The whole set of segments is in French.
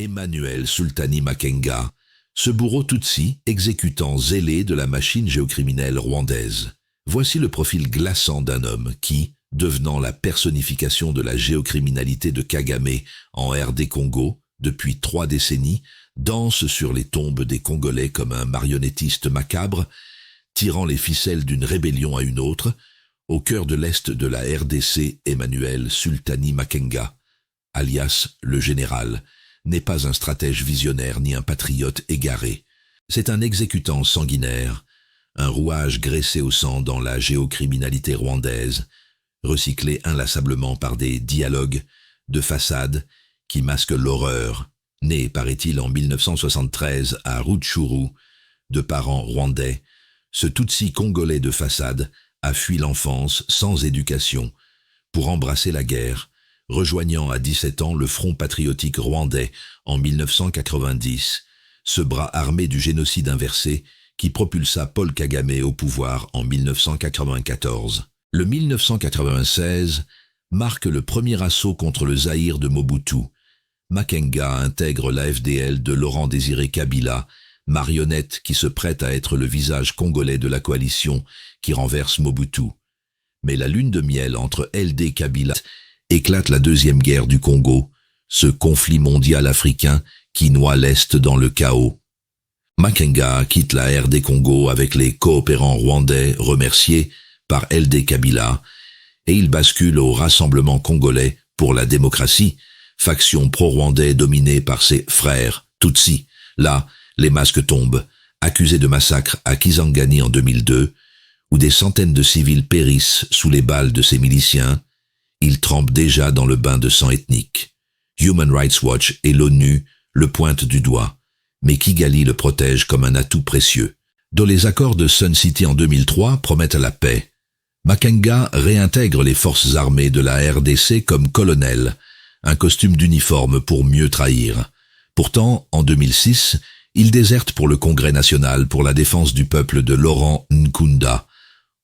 Emmanuel Sultani Makenga, ce bourreau Tutsi, exécutant zélé de la machine géocriminelle rwandaise. Voici le profil glaçant d'un homme qui, devenant la personnification de la géocriminalité de Kagame en RD Congo depuis 3 décennies, danse sur les tombes des Congolais comme un marionnettiste macabre, tirant les ficelles d'une rébellion à une autre. Au cœur de l'Est de la RDC, Emmanuel Sultani Makenga, alias le général, n'est pas un stratège visionnaire ni un patriote égaré. C'est un exécutant sanguinaire, un rouage graissé au sang dans la géocriminalité rwandaise, recyclé inlassablement par des dialogues de façade qui masquent l'horreur, né, paraît-il, en 1973 à Rutshuru, de parents rwandais. Ce Tutsi congolais de façade a fui l'enfance sans éducation pour embrasser la guerre, rejoignant à 17 ans le Front patriotique rwandais en 1990, ce bras armé du génocide inversé qui propulsa Paul Kagame au pouvoir en 1994. Le 1996 marque le premier assaut contre le Zaïre de Mobutu. Makenga intègre l'AFDL de Laurent-Désiré Kabila, marionnette qui se prête à être le visage congolais de la coalition qui renverse Mobutu. Mais la lune de miel entre LD Kabila éclate la deuxième guerre du Congo, ce conflit mondial africain qui noie l'Est dans le chaos. Makenga quitte la RD Congo avec les coopérants rwandais remerciés par LD Kabila et il bascule au Rassemblement congolais pour la démocratie, faction pro-rwandais dominée par ses frères Tutsi. Là, les masques tombent, accusés de massacre à Kisangani en 2002, où des centaines de civils périssent sous les balles de ces miliciens. Ils trempent déjà dans le bain de sang ethnique. Human Rights Watch et l'ONU le pointent du doigt, mais Kigali le protège comme un atout précieux. Dans les accords de Sun City en 2003 promettent la paix. Makenga réintègre les forces armées de la RDC comme colonel, un costume d'uniforme pour mieux trahir. Pourtant, en 2006, il déserte pour le Congrès national pour la défense du peuple de Laurent Nkunda,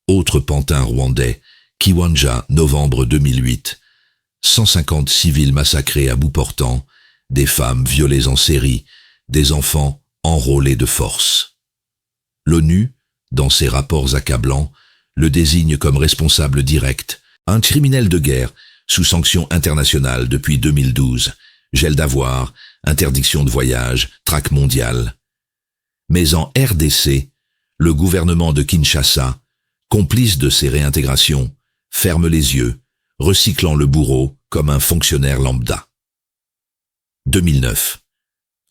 autre pantin rwandais, Kiwanja, novembre 2008. 150 civils massacrés à bout portant, des femmes violées en série, des enfants enrôlés de force. L'ONU, dans ses rapports accablants, le désigne comme responsable direct, un criminel de guerre sous sanction internationale depuis 2012, gel d'avoirs, interdiction de voyage, traque mondiale. Mais en RDC, le gouvernement de Kinshasa, complice de ces réintégrations, ferme les yeux, recyclant le bourreau comme un fonctionnaire lambda. 2009.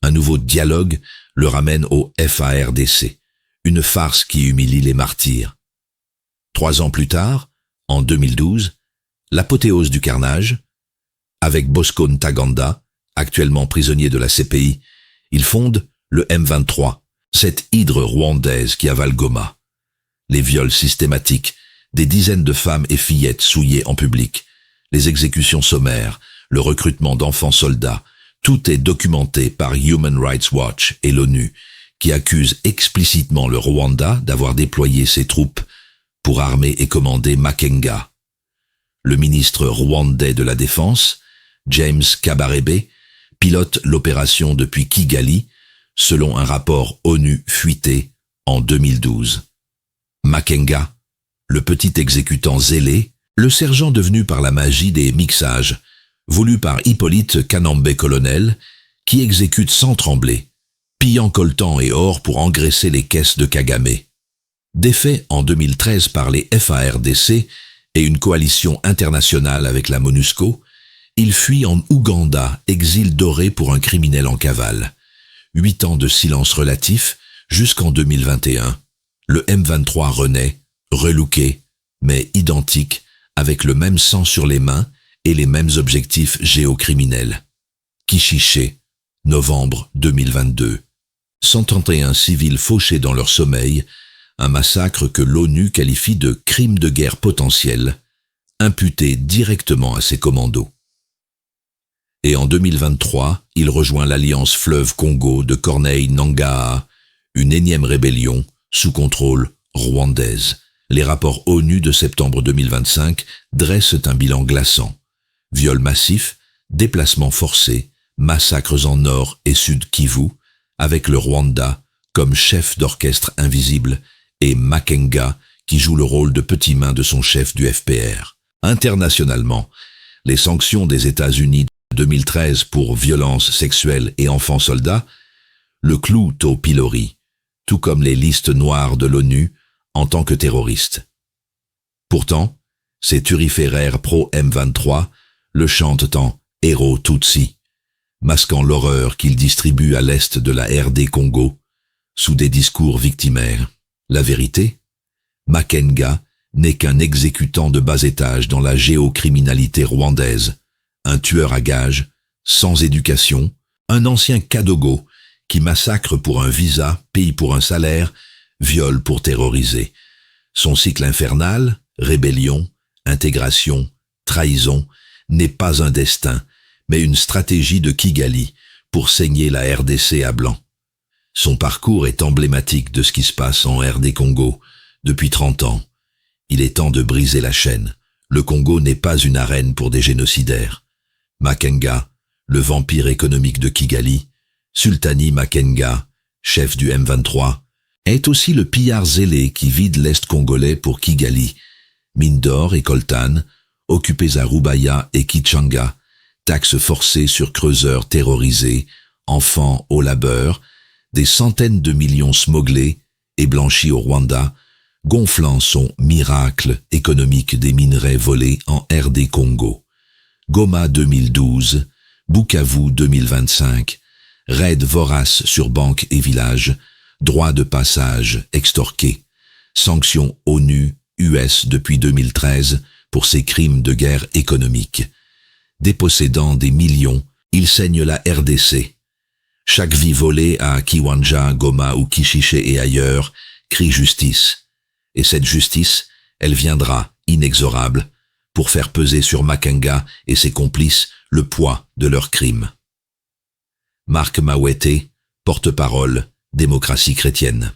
Un nouveau dialogue le ramène au FARDC, une farce qui humilie les martyrs. 3 ans plus tard, en 2012, l'apothéose du carnage, avec Bosco Ntaganda, actuellement prisonnier de la CPI, il fonde le M23, cette hydre rwandaise qui avale Goma. Les viols systématiques, des dizaines de femmes et fillettes souillées en public, les exécutions sommaires, le recrutement d'enfants soldats, tout est documenté par Human Rights Watch et l'ONU, qui accusent explicitement le Rwanda d'avoir déployé ses troupes pour armer et commander Makenga. Le ministre rwandais de la Défense, James Kabarebe, pilote l'opération depuis Kigali, selon un rapport ONU fuité en 2012. Makenga, le petit exécutant zélé, le sergent devenu par la magie des mixages, voulu par Hippolyte Kanambe-Colonel, qui exécute sans trembler, pillant coltan et or pour engraisser les caisses de Kagame. Défait en 2013 par les FARDC et une coalition internationale avec la MONUSCO, il fuit en Ouganda, exil doré pour un criminel en cavale. 8 ans de silence relatif jusqu'en 2021. Le M23 renaît, relooké, mais identique, avec le même sang sur les mains et les mêmes objectifs géocriminels. Kishiché, novembre 2022. 131 civils fauchés dans leur sommeil, un massacre que l'ONU qualifie de crime de guerre potentiel, imputé directement à ses commandos. Et en 2023, il rejoint l'alliance Fleuve Congo de Corneille Nangaa, une énième rébellion sous contrôle rwandaise. Les rapports ONU de septembre 2025 dressent un bilan glaçant. Viols massifs, déplacements forcés, massacres en Nord et Sud Kivu, avec le Rwanda comme chef d'orchestre invisible, et Makenga qui joue le rôle de petit main de son chef du FPR. Internationalement, les sanctions des États-Unis de 2013 pour violences sexuelles et enfants soldats le clouent au pilori, tout comme les listes noires de l'ONU en tant que terroriste. Pourtant, ces turiféraires pro-M23 le chantent en « héros Tutsi », masquant l'horreur qu'ils distribuent à l'est de la RD Congo, sous des discours victimaires. La vérité? Makenga n'est qu'un exécutant de bas étage dans la géocriminalité rwandaise, un tueur à gages, sans éducation, un ancien Kadogo qui massacre pour un visa, paye pour un salaire, viole pour terroriser. Son cycle infernal, rébellion, intégration, trahison, n'est pas un destin, mais une stratégie de Kigali pour saigner la RDC à blanc. Son parcours est emblématique de ce qui se passe en RD Congo depuis 30 ans. Il est temps de briser la chaîne. Le Congo n'est pas une arène pour des génocidaires. Makenga, le vampire économique de Kigali, Sultani Makenga, chef du M23, est aussi le pillard zélé qui vide l'Est congolais pour Kigali, mines d'or et coltan, occupés à Rubaya et Kichanga, taxes forcées sur creuseurs terrorisés, enfants au labeur, des centaines de millions smugglés et blanchis au Rwanda, gonflant son miracle économique des minerais volés en RD Congo. Goma 2012, Bukavu 2025, raid vorace sur banques et villages, droits de passage extorqués, sanctions ONU, US depuis 2013 pour ces crimes de guerre économique. Dépossédant des millions, il saigne la RDC. Chaque vie volée à Kiwanja, Goma ou Kishiché et ailleurs crie justice. Et cette justice, elle viendra, inexorable, pour faire peser sur Makenga et ses complices le poids de leurs crimes. Marc Mawete, porte-parole, démocratie chrétienne.